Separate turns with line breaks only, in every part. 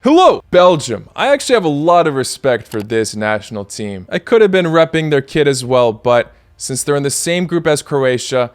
Hello, Belgium. I actually have a lot of respect for this national team. I could have been repping their kit as well, but since they're in the same group as Croatia,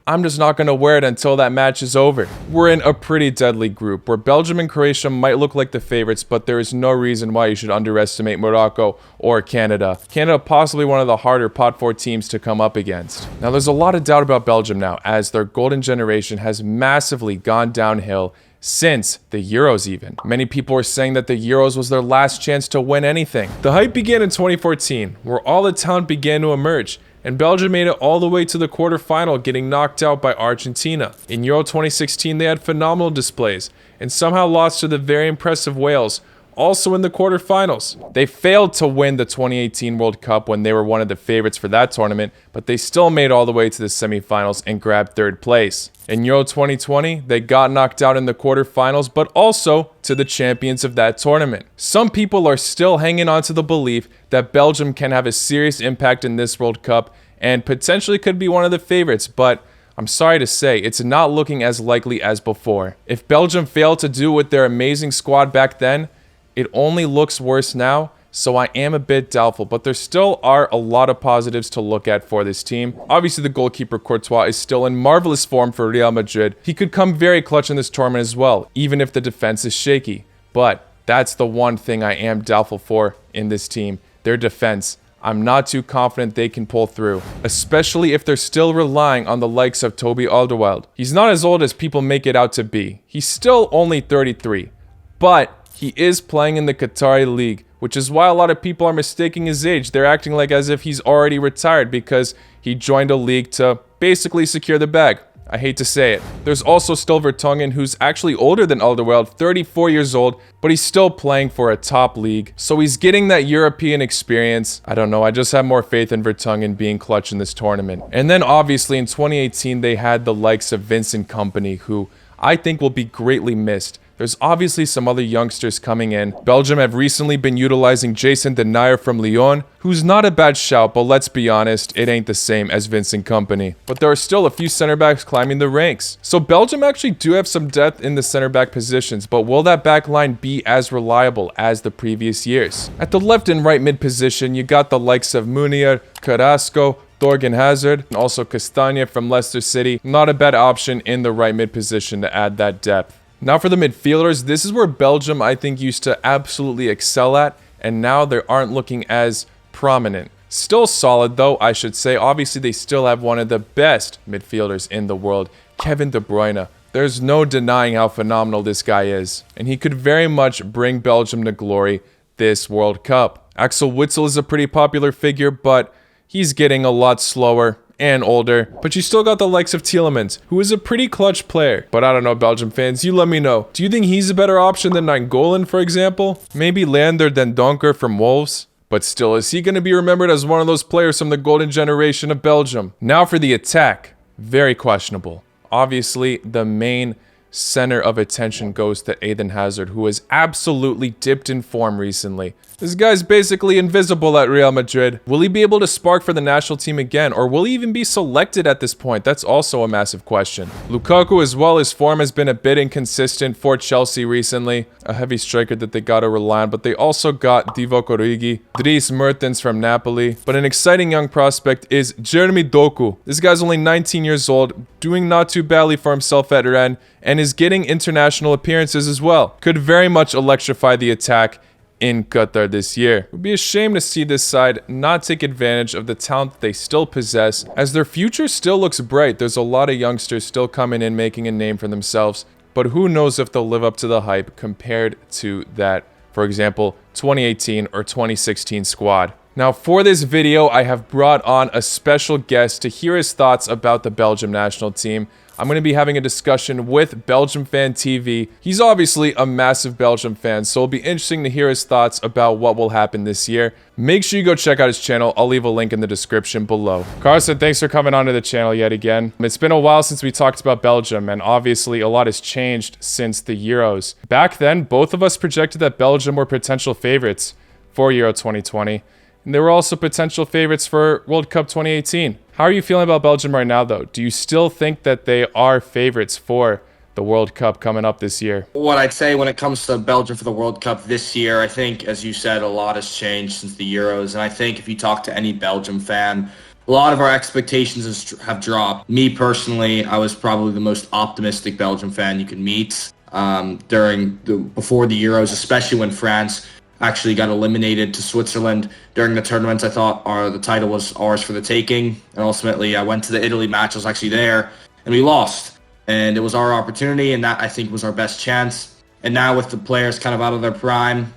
I'm just not going to wear it until that match is over. We're in a pretty deadly group where Belgium and Croatia might look like the favorites, but there is no reason why you should underestimate Morocco or Canada. Canada possibly one of the harder pot 4 teams to come up against. Now there's a lot of doubt about Belgium now, as their golden generation has massively gone downhill since the Euros even. Many people are saying that the Euros was their last chance to win anything. The hype began in 2014, where all the talent began to emerge, and Belgium made it all the way to the quarterfinal, getting knocked out by Argentina. In Euro 2016, they had phenomenal displays, and somehow lost to the very impressive Wales, also in the quarterfinals. They failed to win the 2018 World Cup when they were one of the favorites for that tournament, but they still made all the way to the semifinals and grabbed third place. In Euro 2020, they got knocked out in the quarterfinals, but also to the champions of that tournament. Some people are still hanging on to the belief that Belgium can have a serious impact in this World Cup and potentially could be one of the favorites, but I'm sorry to say, it's not looking as likely as before. If Belgium failed to do with their amazing squad back then, it only looks worse now, so I am a bit doubtful, but there still are a lot of positives to look at for this team. Obviously, the goalkeeper Courtois is still in marvelous form for Real Madrid. He could come very clutch in this tournament as well, even if the defense is shaky. But that's the one thing I am doubtful for in this team, their defense. I'm not too confident they can pull through, especially if they're still relying on the likes of Toby Alderweireld. He's not as old as people make it out to be. He's still only 33, but he is playing in the Qatari League, which is why a lot of people are mistaking his age. They're acting like as if he's already retired because he joined a league to basically secure the bag. I hate to say it. There's also still Vertonghen, who's actually older than Alderweireld, 34 years old, but he's still playing for a top league. So he's getting that European experience. I don't know, I just have more faith in Vertonghen being clutch in this tournament. And then obviously in 2018, they had the likes of Vincent Kompany, who I think will be greatly missed. There's obviously some other youngsters coming in. Belgium have recently been utilizing Jason Denayer from Lyon, who's not a bad shout, but let's be honest, it ain't the same as Vincent Kompany. But there are still a few center backs climbing the ranks. So Belgium actually do have some depth in the center back positions, but will that back line be as reliable as the previous years? At the left and right mid position, you got the likes of Munier, Carrasco, Aiden Hazard, and also Castagne from Leicester City. Not a bad option in the right mid position to add that depth. Now for the midfielders, this is where Belgium I think used to absolutely excel at, and now they aren't looking as prominent. Still solid though, I should say. Obviously they still have one of the best midfielders in the world, Kevin De Bruyne. There's no denying how phenomenal this guy is, and he could very much bring Belgium to glory this World Cup. Axel Witsel is a pretty popular figure, but he's getting a lot slower and older, but you still got the likes of Tielemans, who is a pretty clutch player. But I don't know, Belgium fans, you let me know. Do you think he's a better option than Nainggolan, for example? Maybe Leander than Donker from Wolves? But still, is he going to be remembered as one of those players from the golden generation of Belgium? Now for the attack, very questionable. Obviously, the main center of attention goes to Aiden Hazard, who has absolutely dipped in form recently. This guy's basically invisible at Real Madrid. Will he be able to spark for the national team again, or will he even be selected at this point? That's also a massive question. Lukaku as well, his form has been a bit inconsistent for Chelsea recently. A heavy striker that they gotta rely on, but they also got Divock Origi, Dries Mertens from Napoli. But an exciting young prospect is Jeremy Doku. This guy's only 19 years old, doing not too badly for himself at Rennes, and is getting international appearances as well. Could very much electrify the attack in Qatar this year. It would be a shame to see this side not take advantage of the talent that they still possess, as their future still looks bright. There's a lot of youngsters still coming in making a name for themselves, but who knows if they'll live up to the hype compared to that, for example, 2018 or 2016 squad. Now for this video, I have brought on a special guest to hear his thoughts about the Belgium national team. I'm going to be having a discussion with Belgium Fan TV. He's obviously a massive Belgium fan, so it'll be interesting to hear his thoughts about what will happen this year. Make sure you go check out his channel. I'll leave a link in the description below. Carson, thanks for coming onto the channel yet again. It's been a while since we talked about Belgium, and obviously a lot has changed since the Euros. Back then, both of us projected that Belgium were potential favorites for Euro 2020. And they were also potential favorites for World Cup 2018. How are you feeling about Belgium right now, though? Do you still think that they are favorites for the World Cup coming up this year?
What I'd say when it comes to Belgium for the World Cup this year, I think, as you said, a lot has changed since the Euros. And I think if you talk to any Belgium fan, a lot of our expectations have dropped. Me personally, I was probably the most optimistic Belgium fan you could meet before the Euros, especially when France actually got eliminated to Switzerland during the tournament. I thought the title was ours for the taking. And ultimately, I went to the Italy match. I was actually there, and we lost. And it was our opportunity, and that, I think, was our best chance. And now with the players kind of out of their prime,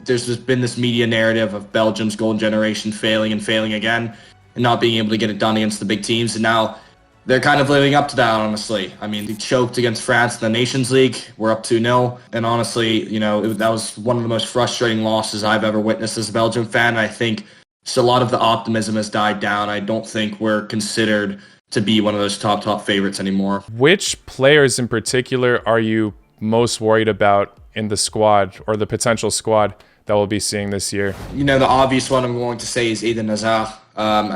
there's been this media narrative of Belgium's golden generation failing and failing again and not being able to get it done against the big teams. And now they're kind of living up to that, honestly. I mean, they choked against France in the Nations League. We're up 2-0. And honestly, that was one of the most frustrating losses I've ever witnessed as a Belgium fan. And I think just a lot of the optimism has died down. I don't think we're considered to be one of those top favorites anymore.
Which players in particular are you most worried about in the squad or the potential squad that we'll be seeing this year?
The obvious one I'm going to say is Aiden Hazard.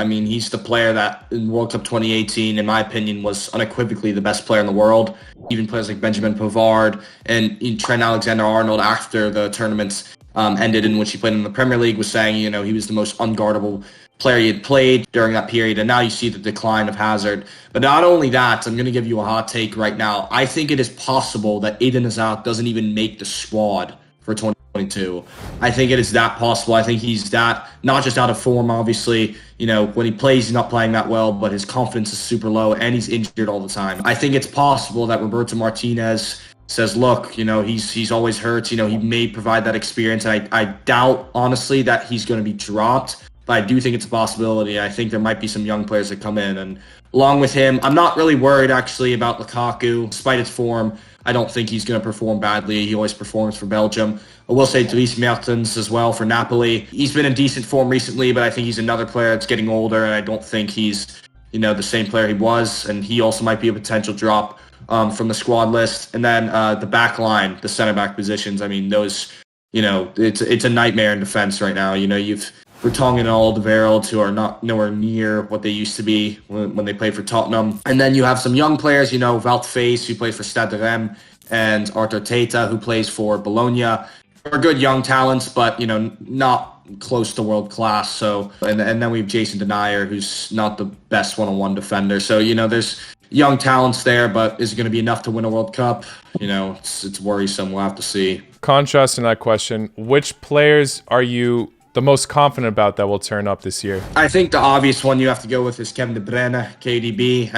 He's the player that in World Cup 2018, in my opinion, was unequivocally the best player in the world. Even players like Benjamin Pavard and Trent Alexander-Arnold after the tournaments ended in which he played in the Premier League was saying, he was the most unguardable player he had played during that period. And now you see the decline of Hazard. But not only that, I'm going to give you a hot take right now. I think it is possible that Aiden Hazard doesn't even make the squad for 2022. I think it is that possible. I think he's that, not just out of form, obviously. When he plays, he's not playing that well, but his confidence is super low and he's injured all the time. I think it's possible that Roberto Martinez says, look, he's always hurt. He may provide that experience. I doubt, honestly, that he's going to be dropped. But I do think it's a possibility. I think there might be some young players that come in. And along with him, I'm not really worried, actually, about Lukaku. Despite his form, I don't think he's going to perform badly. He always performs for Belgium. I will say Dries Mertens as well for Napoli. He's been in decent form recently, but I think he's another player that's getting older, and I don't think he's, the same player he was. And he also might be a potential drop from the squad list. And then the back line, the center-back positions, those, it's a nightmare in defense right now. You've Vertonghen and Alderweireld, who are nowhere near what they used to be when they played for Tottenham. And then you have some young players, Wout Faes, who plays for Stade de Reims, and Arthur Teta, who plays for Bologna. Are good young talents, but, not close to world class. So, and then we have Jason Denayer, who's not the best one-on-one defender. So, there's young talents there, but is it going to be enough to win a World Cup? It's worrisome. We'll have to see.
Contrast in that question, which players are you the most confident about that will turn up this year?
I think the obvious one you have to go with is Kevin De Bruyne, KDB.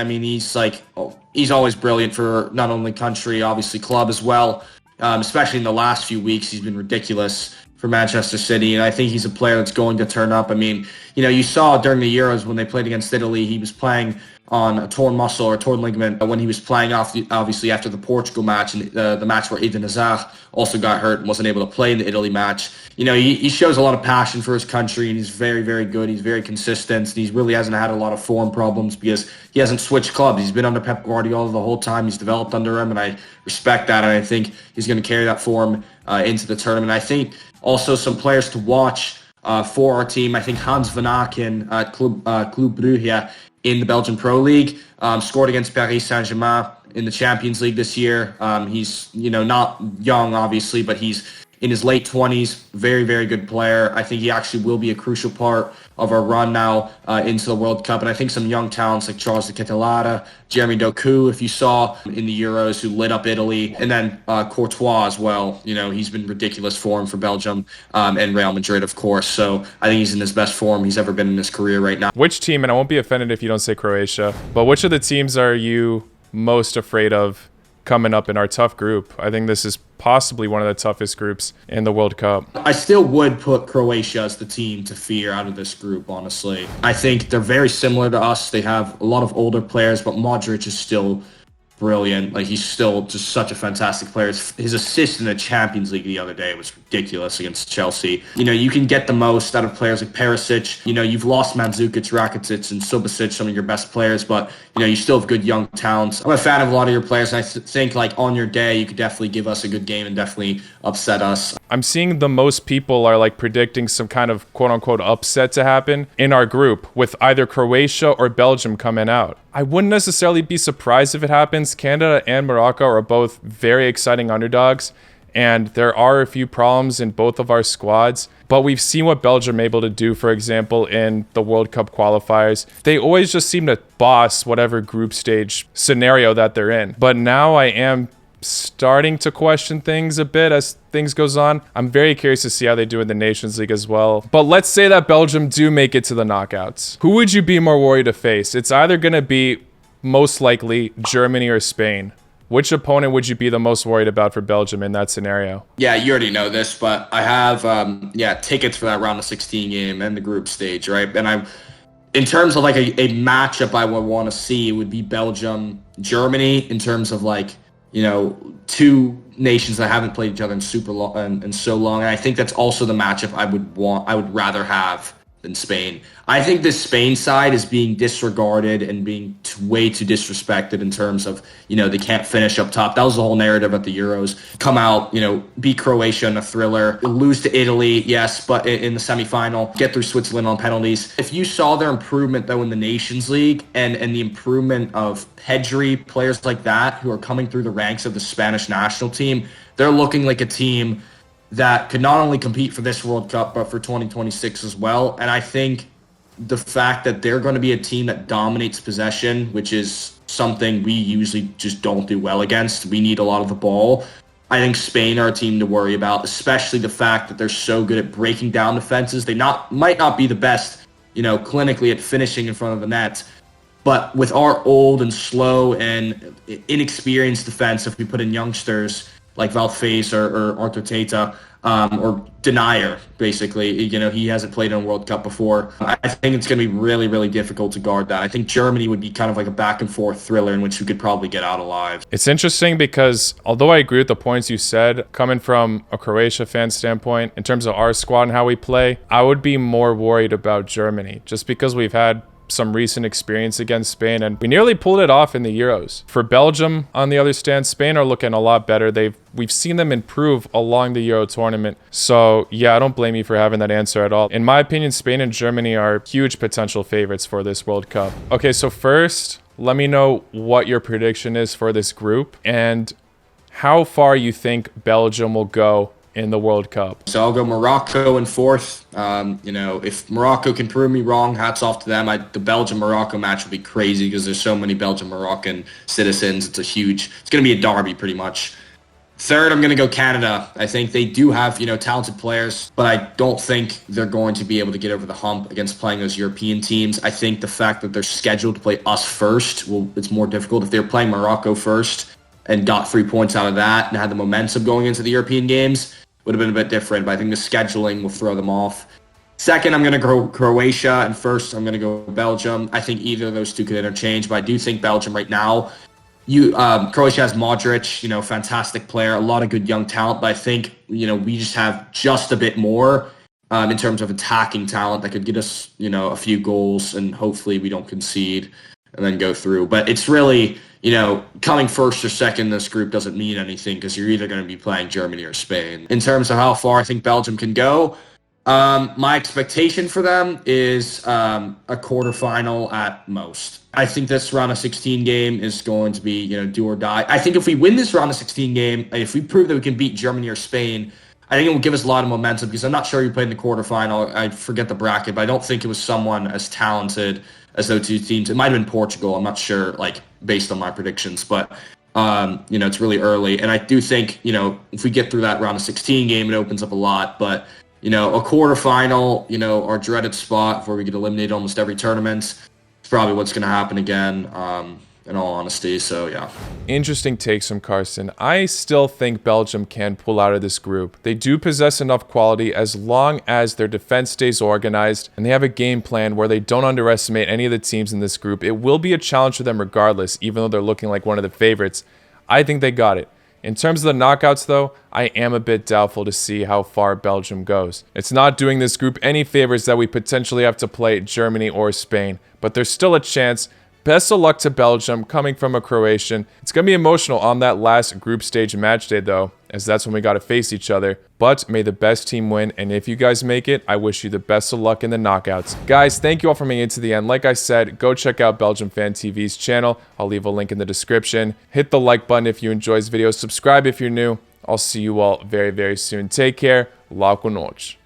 He's always brilliant for not only country, obviously club as well. Especially in the last few weeks, he's been ridiculous for Manchester City, and I think he's a player that's going to turn up. You saw during the Euros when they played against Italy, he was playing on a torn muscle or torn ligament when he was playing obviously after the Portugal match and the match where Aiden Hazard also got hurt and wasn't able to play in the Italy match. He shows a lot of passion for his country, and he's very, very good. He's very consistent, and he really hasn't had a lot of form problems because he hasn't switched clubs. He's been under Pep Guardiola the whole time. He's developed under him, and I respect that, and I think he's going to carry that form into the tournament. I think also some players to watch for our team. I think Hans van Aken at Club Brugge in the Belgian Pro League scored against Paris Saint-Germain in the Champions League this year. He's not young, obviously, but he's in his late 20s. Very, very good player. I think he actually will be a crucial part of our run now into the World Cup. And I think some young talents like Charles de Ketelaere, Jeremy Doku, if you saw in the Euros, who lit up Italy, and then Courtois as well. He's been ridiculous form for Belgium and Real Madrid, of course. So I think he's in his best form he's ever been in his career right now.
Which team, and I won't be offended if you don't say Croatia, but which of the teams are you most afraid of coming up in our tough group? I think this is possibly one of the toughest groups in the World Cup.
I still would put Croatia as the team to fear out of this group, honestly. I think they're very similar to us. They have a lot of older players, but Modric is still brilliant. He's still just such a fantastic player. His assist in the Champions League the other day was ridiculous against Chelsea. You can get the most out of players like Perisic. You've lost Mandzukic, Rakitic, and Subasic, some of your best players, but you still have good young talents. I'm a fan of a lot of your players, and I think on your day you could definitely give us a good game and definitely upset us.
I'm seeing the most people are predicting some kind of quote-unquote upset to happen in our group with either Croatia or Belgium coming out. I wouldn't necessarily be surprised if it happens. sense, Canada and Morocco are both very exciting underdogs, and there are a few problems in both of our squads. But we've seen what Belgium are able to do, for example, in the World Cup qualifiers. They always just seem to boss whatever group stage scenario that they're in. But now I am starting to question things a bit as things goes on. I'm very curious to see how they do in the Nations League as well. But let's say that Belgium do make it to the knockouts. Who would you be more worried to face? It's either going to be most likely Germany or Spain. Which opponent would you be the most worried about for Belgium in that scenario?
Yeah, you already know this, but I have tickets for that round of 16 game and the group stage, right? And in terms of like a matchup I would want to see, it would be Belgium, Germany, in terms of like, you know, two nations that haven't played each other in super long and so long. And I think that's also the matchup I would rather have than Spain. I think this Spain side is being disregarded and being way too disrespected in terms of, you know, they can't finish up top. That was the whole narrative at the Euros. Come out, you know, beat Croatia in a thriller, lose to Italy, yes, but in the semifinal, get through Switzerland on penalties. If you saw their improvement, though, in the Nations League and the improvement of Pedri, players like that who are coming through the ranks of the Spanish national team, they're looking like a team that could not only compete for this World Cup, but for 2026 as well. And I think the fact that they're going to be a team that dominates possession, which is something we usually just don't do well against. We need a lot of the ball. I think Spain are a team to worry about, especially the fact that they're so good at breaking down defenses. They might not be the best, you know, clinically at finishing in front of the net, but with our old and slow and inexperienced defense, if we put in youngsters like Valface or Arthur Teta, or Denier, basically. You know, he hasn't played in a World Cup before. I think it's going to be really, really difficult to guard that. I think Germany would be kind of like a back-and-forth thriller in which we could probably get out alive.
It's interesting because although I agree with the points you said, coming from a Croatia fan standpoint, in terms of our squad and how we play, I would be more worried about Germany, just because we've had some recent experience against Spain, and we nearly pulled it off in the Euros. For Belgium, on the other stand, Spain are looking a lot better. We've seen them improve along the Euro tournament. So yeah, I don't blame you for having that answer at all. In my opinion, Spain and Germany are huge potential favorites for this World Cup. Okay, so first, let me know what your prediction is for this group and how far you think Belgium will go in the World Cup.
So I'll go Morocco in fourth. You know, if Morocco can prove me wrong, hats off to them. The Belgium-Morocco match will be crazy because there's so many Belgian-Moroccan citizens. It's going to be a derby pretty much. Third, I'm going to go Canada. I think they do have, you know, talented players, but I don't think they're going to be able to get over the hump against playing those European teams. I think the fact that they're scheduled to play us first, it's more difficult. If they're playing Morocco first and got 3 points out of that and had the momentum going into the European games, would have been a bit different, but I think the scheduling will throw them off. Second, I'm going to go Croatia, and first, I'm going to go Belgium. I think either of those two could interchange, but I do think Belgium right now, Croatia has Modric, you know, fantastic player, a lot of good young talent, but I think, you know, we just have just a bit more in terms of attacking talent that could get us, you know, a few goals, and hopefully we don't concede and then go through. But it's really, you know, coming first or second in this group doesn't mean anything because you're either going to be playing Germany or Spain. In terms of how far I think Belgium can go, my expectation for them is a quarterfinal at most. I think this round of 16 game is going to be, you know, do or die. I think if we win this round of 16 game, if we prove that we can beat Germany or Spain, I think it will give us a lot of momentum because I'm not sure you played in the quarterfinal. I forget the bracket, but I don't think it was someone as talented as those two teams. It might have been Portugal. I'm not sure, like, based on my predictions, but, you know, it's really early. And I do think, you know, if we get through that round of 16 game, it opens up a lot. But, you know, a quarterfinal, you know, our dreaded spot where we get eliminated almost every tournament, is probably what's going to happen again, in all honesty. So, yeah.
Interesting takes from Carson. I still think Belgium can pull out of this group. They do possess enough quality as long as their defense stays organized and they have a game plan where they don't underestimate any of the teams in this group. It will be a challenge for them regardless, even though they're looking like one of the favorites. I think they got it. In terms of the knockouts, though, I am a bit doubtful to see how far Belgium goes. It's not doing this group any favors that we potentially have to play Germany or Spain, but there's still a chance Best of luck to Belgium coming from a Croatian. It's going to be emotional on that last group stage match day though, as that's when we got to face each other. But may the best team win, and if you guys make it, I wish you the best of luck in the knockouts. Guys, thank you all for making it to the end. Like I said, go check out Belgium Fan TV's channel. I'll leave a link in the description. Hit the like button if you enjoy this video. Subscribe if you're new. I'll see you all very, very soon. Take care. Laco noite.